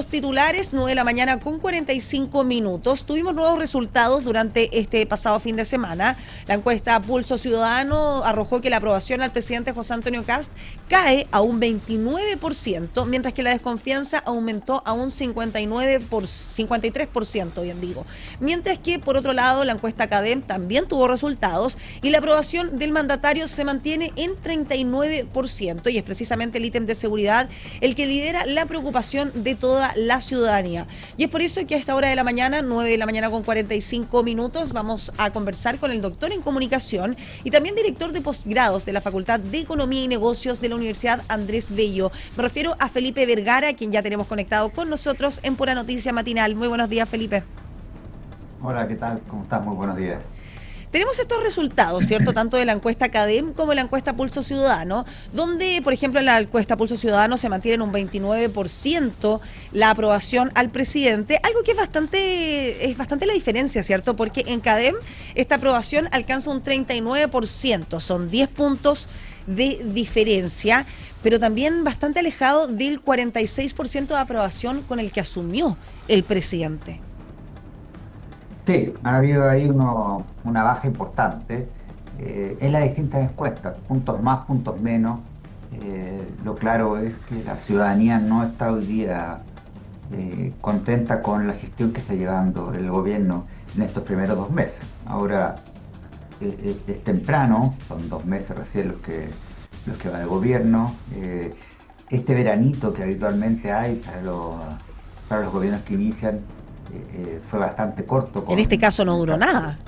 titulares, 9 de la mañana con 45 minutos. Tuvimos nuevos resultados durante este pasado fin de semana. La encuesta Pulso Ciudadano arrojó que la aprobación al presidente José Antonio Kast cae a un 29%, mientras que la desconfianza aumentó a un 53%, bien digo. Mientras que, por otro lado, la encuesta CADEM también tuvo resultados y la aprobación del mandatario se mantiene en 39%, y es precisamente el ítem de seguridad el que lidera la preocupación de toda la ciudadanía. Y es por eso que a esta hora de la mañana, 9 de la mañana con 45 minutos, vamos a conversar con el doctor en comunicación y también director de posgrados de la Facultad de Economía y Negocios de la Universidad Andrés Bello. Me refiero a Felipe Vergara, quien ya tenemos conectado con nosotros en Pura Noticia Matinal. Muy buenos días, Felipe. Hola, ¿qué tal? ¿Cómo estás? Muy buenos días. Tenemos estos resultados, ¿cierto? Tanto de la encuesta CADEM como de la encuesta Pulso Ciudadano, donde, por ejemplo, en la encuesta Pulso Ciudadano se mantiene en un 29% la aprobación al presidente, algo que es bastante la diferencia, ¿cierto? Porque en CADEM esta aprobación alcanza un 39%, son 10 puntos de diferencia, pero también bastante alejado del 46% de aprobación con el que asumió el presidente. Sí, ha habido ahí una baja importante en las distintas encuestas, puntos más, puntos menos. Lo claro es que la ciudadanía no está hoy día contenta con la gestión que está llevando el gobierno en estos primeros 2 meses. Ahora es temprano, son 2 meses recién los que va de gobierno. Este veranito que habitualmente hay para los gobiernos que inician fue bastante corto. En este caso no duró nada.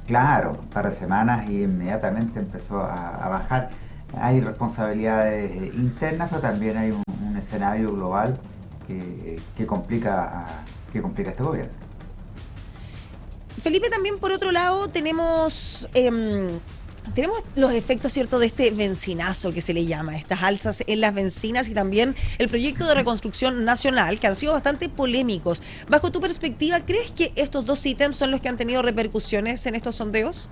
Claro, un par de semanas y inmediatamente empezó a bajar. Hay responsabilidades internas, pero también hay un escenario global que complica este gobierno. Felipe, también por otro lado tenemos los efectos, ¿cierto?, de este bencinazo que se le llama, estas alzas en las bencinas y también el proyecto de reconstrucción nacional, que han sido bastante polémicos. Bajo tu perspectiva, ¿crees que estos dos ítems son los que han tenido repercusiones en estos sondeos?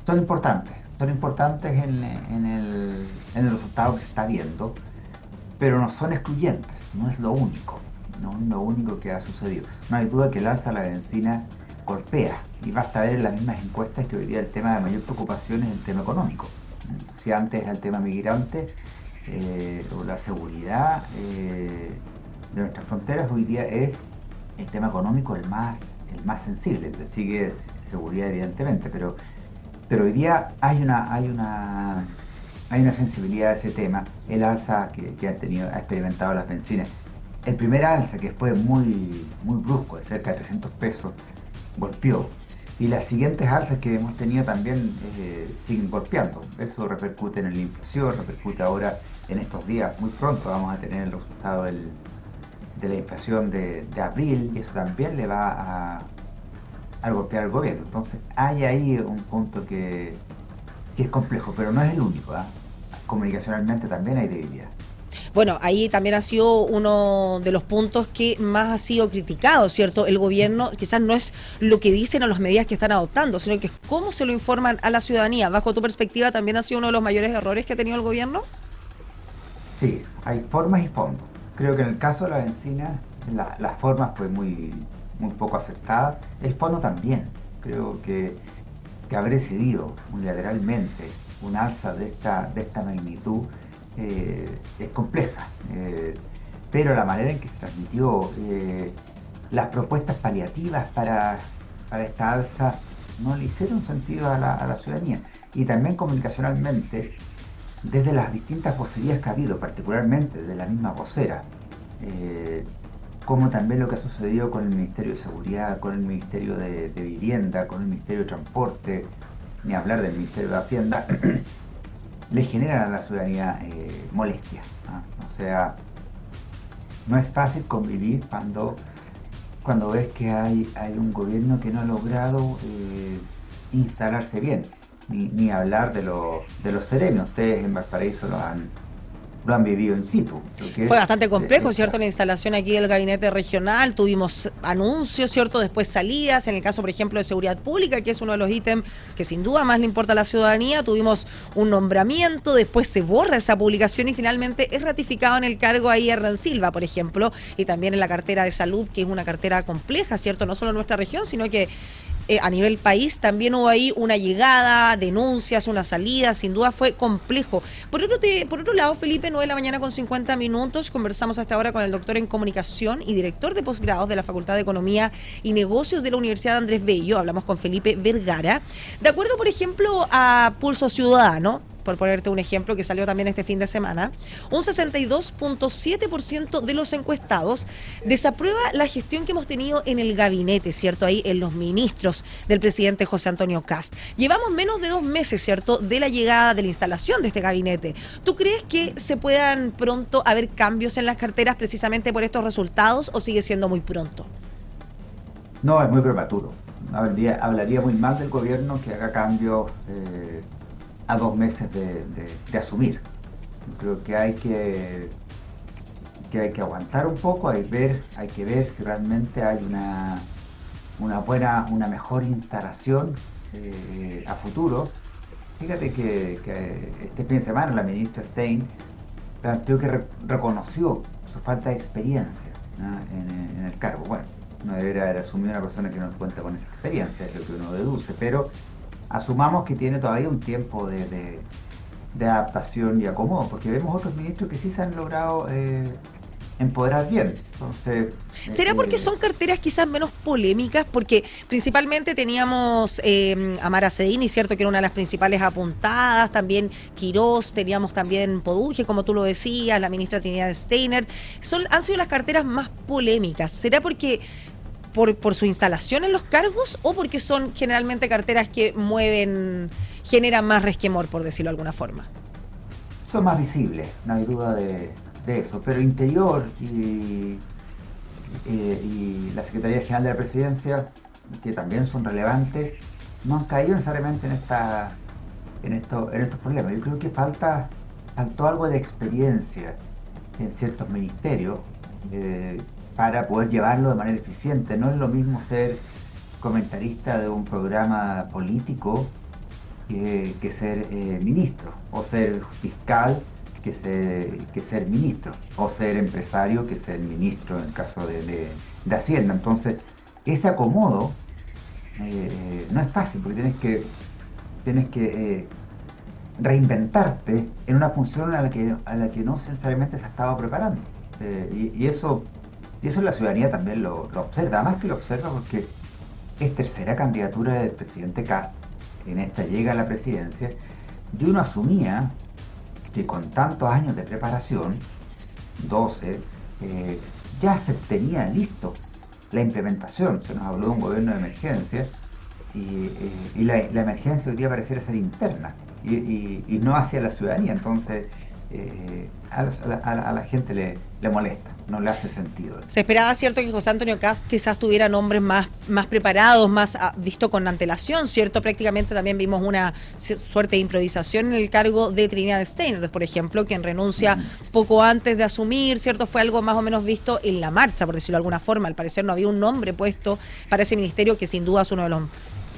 Son importantes en el resultado que se está viendo, pero no son excluyentes, no es lo único, no es lo único que ha sucedido. No hay duda que el alza a la bencina golpea, y basta ver en las mismas encuestas que hoy día el tema de mayor preocupación es el tema económico. Si antes era el tema migrante o la seguridad de nuestras fronteras, hoy día es el tema económico el más sensible. Le sigue seguridad evidentemente, pero hoy día hay una sensibilidad a ese tema. El alza que ha experimentado las bencinas, el primer alza, que fue muy brusco, de cerca de 300 pesos, golpeó, y las siguientes alzas que hemos tenido también siguen golpeando. Eso repercute en la inflación, repercute ahora en estos días. Muy pronto vamos a tener el resultado de la inflación de abril, y eso también le va a golpear al gobierno. Entonces hay ahí un punto que es complejo, pero no es el único, ¿eh? Comunicacionalmente también hay debilidad. Bueno, ahí también ha sido uno de los puntos que más ha sido criticado, ¿cierto? El gobierno quizás no es lo que dicen o las medidas que están adoptando, sino que es cómo se lo informan a la ciudadanía. Bajo tu perspectiva, ¿también ha sido uno de los mayores errores que ha tenido el gobierno? Sí, hay formas y fondos. Creo que en el caso de la bencina, las formas fue muy poco acertada. El fondo también. Creo que haber decidido unilateralmente un alza de esta magnitud es compleja, pero la manera en que se transmitió, las propuestas paliativas para esta alza no le hicieron sentido a la ciudadanía, y también comunicacionalmente, desde las distintas vocerías que ha habido, particularmente de la misma vocera, como también lo que ha sucedido con el Ministerio de Seguridad, con el Ministerio de Vivienda, con el Ministerio de Transporte, ni hablar del Ministerio de Hacienda, le generan a la ciudadanía molestia, ¿no? O sea, no es fácil convivir cuando ves que hay un gobierno que no ha logrado instalarse bien, ni hablar de los serenios. Ustedes en Valparaíso lo han vivido in situ. Fue bastante complejo, ¿cierto? La instalación aquí del gabinete regional, tuvimos anuncios, ¿cierto? Después salidas, en el caso, por ejemplo, de seguridad pública, que es uno de los ítems que sin duda más le importa a la ciudadanía, tuvimos un nombramiento, después se borra esa publicación y finalmente es ratificado en el cargo ahí Hernán Silva, por ejemplo, y también en la cartera de salud, que es una cartera compleja, ¿cierto? No solo en nuestra región, sino que a nivel país también hubo ahí una llegada, denuncias, una salida, sin duda fue complejo. Por otro lado, Felipe, 9:50 a.m, conversamos hasta ahora con el doctor en comunicación y director de posgrados de la Facultad de Economía y Negocios de la Universidad Andrés Bello. Hablamos con Felipe Vergara. De acuerdo, por ejemplo, a Pulso Ciudadano, por ponerte un ejemplo que salió también este fin de semana, un 62.7% de los encuestados desaprueba la gestión que hemos tenido en el gabinete, ¿cierto? Ahí en los ministros del presidente José Antonio Kast. Llevamos menos de 2 meses, ¿cierto?, de la llegada, de la instalación de este gabinete. ¿Tú crees que se puedan pronto haber cambios en las carteras precisamente por estos resultados o sigue siendo muy pronto? No, es muy prematuro. Hablaría muy mal del gobierno que haga cambios a 2 meses de asumir. Creo que hay que aguantar un poco, hay que ver si realmente hay una mejor instalación a futuro. Fíjate que este fin de semana la ministra Stein planteó que reconoció su falta de experiencia, ¿no?, en el cargo. Bueno, no debería haber asumido una persona que no cuenta con esa experiencia, es lo que uno deduce, pero asumamos que tiene todavía un tiempo de adaptación y acomodo, porque vemos otros ministros que sí se han logrado empoderar bien. Entonces, ¿será porque son carteras quizás menos polémicas? Porque principalmente teníamos a Mara Cedini, ¿cierto?, que era una de las principales apuntadas, también Quirós, teníamos también Poduje, como tú lo decías, la ministra Trinidad Steiner. Han sido las carteras más polémicas. ¿Será porque por su instalación en los cargos o porque son generalmente carteras que generan más resquemor, por decirlo de alguna forma? Son más visibles, no hay duda de eso, pero Interior y la Secretaría General de la Presidencia, que también son relevantes, no han caído necesariamente en estos problemas. Yo creo que faltó algo de experiencia en ciertos ministerios para poder llevarlo de manera eficiente. No es lo mismo ser comentarista de un programa político que ser ministro, o ser fiscal que ser ministro, o ser empresario que ser ministro en el caso de Hacienda. Entonces, ese acomodo no es fácil, porque tienes que reinventarte en una función a la que no necesariamente se ha estado preparando. Y eso la ciudadanía también lo observa, además que lo observa porque es tercera candidatura del presidente Kast, en esta llega a la presidencia, y uno asumía que con tantos años de preparación, 12, ya se tenía listo la implementación. Se nos habló de un gobierno de emergencia y la emergencia hoy día pareciera ser interna y no hacia la ciudadanía. Entonces a la gente le molesta, no le hace sentido. Se esperaba, ¿cierto?, que José Antonio Kast quizás tuviera nombres más preparados, más visto con antelación, ¿cierto? Prácticamente también vimos una suerte de improvisación en el cargo de Trinidad Steiner, por ejemplo, quien renuncia poco antes de asumir, ¿cierto? Fue algo más o menos visto en la marcha, por decirlo de alguna forma. Al parecer no había un nombre puesto para ese ministerio, que sin duda es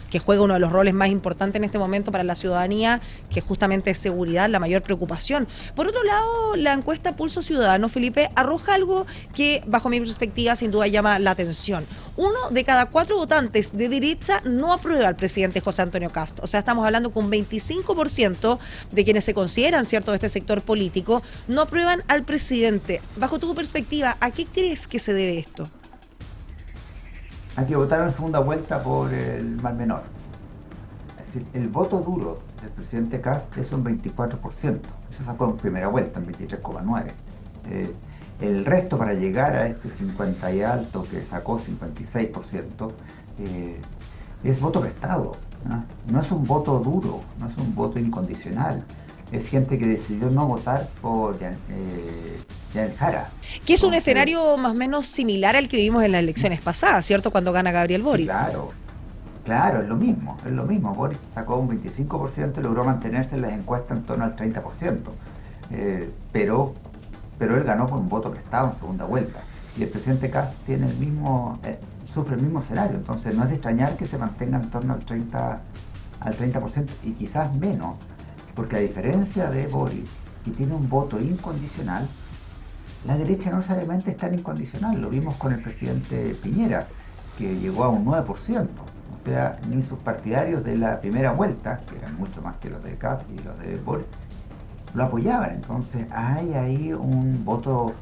que juega uno de los roles más importantes en este momento para la ciudadanía, que justamente es seguridad, la mayor preocupación. Por otro lado, la encuesta Pulso Ciudadano, Felipe, arroja algo que, bajo mi perspectiva, sin duda llama la atención. 1 de cada 4 votantes de derecha no aprueba al presidente José Antonio Kast. O sea, estamos hablando con un 25% de quienes se consideran, ¿cierto?, de este sector político, no aprueban al presidente. Bajo tu perspectiva, ¿a qué crees que se debe esto? Hay que votar en segunda vuelta por el mal menor. Es decir, el voto duro del presidente Kast es un 24%. Eso sacó en primera vuelta, en 23,9%. El resto, para llegar a este 50 y alto que sacó 56%, es voto prestado, ¿no? No es un voto duro, no es un voto incondicional. Es gente que decidió no votar por Yanel Jara. Que es un escenario más o menos similar al que vivimos en las elecciones pasadas, ¿cierto?, cuando gana Gabriel Boric. Claro, es lo mismo. Boric sacó un 25% y logró mantenerse en las encuestas en torno al 30%. pero él ganó con un voto prestado en segunda vuelta. Y el presidente Kast tiene sufre el mismo escenario, entonces no es de extrañar que se mantenga en torno al 30% y quizás menos, porque a diferencia de Boric, que tiene un voto incondicional, la derecha no necesariamente es tan incondicional. Lo vimos con el presidente Piñera, que llegó a un 9%. O sea, ni sus partidarios de la primera vuelta, que eran mucho más que los de Kast y los de Boric, lo apoyaban. Entonces hay ahí un voto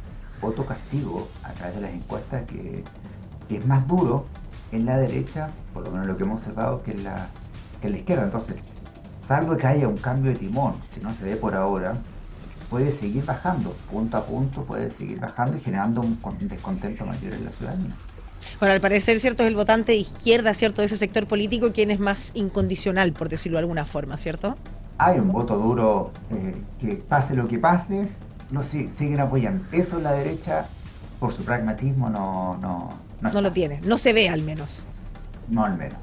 castigo a través de las encuestas que es más duro en la derecha, por lo menos lo que hemos observado, que en la izquierda. Entonces, salvo que haya un cambio de timón que no se ve por ahora, puede seguir bajando, punto a punto puede seguir bajando y generando un descontento mayor en la ciudadanía. Bueno, al parecer, cierto, es el votante de izquierda, cierto, de ese sector político, quien es más incondicional, por decirlo de alguna forma, ¿cierto? Hay un voto duro que pase lo que pase, siguen apoyando. Eso en la derecha, por su pragmatismo, No lo tiene, no se ve al menos. No al menos.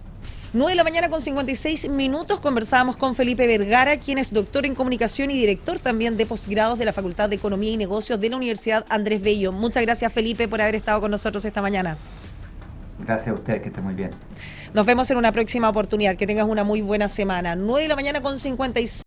9 de la mañana con 56 minutos, conversábamos con Felipe Vergara, quien es doctor en comunicación y director también de posgrados de la Facultad de Economía y Negocios de la Universidad Andrés Bello. Muchas gracias, Felipe, por haber estado con nosotros esta mañana. Gracias a ustedes, que estén muy bien. Nos vemos en una próxima oportunidad, que tengas una muy buena semana. 9 de la mañana con 56.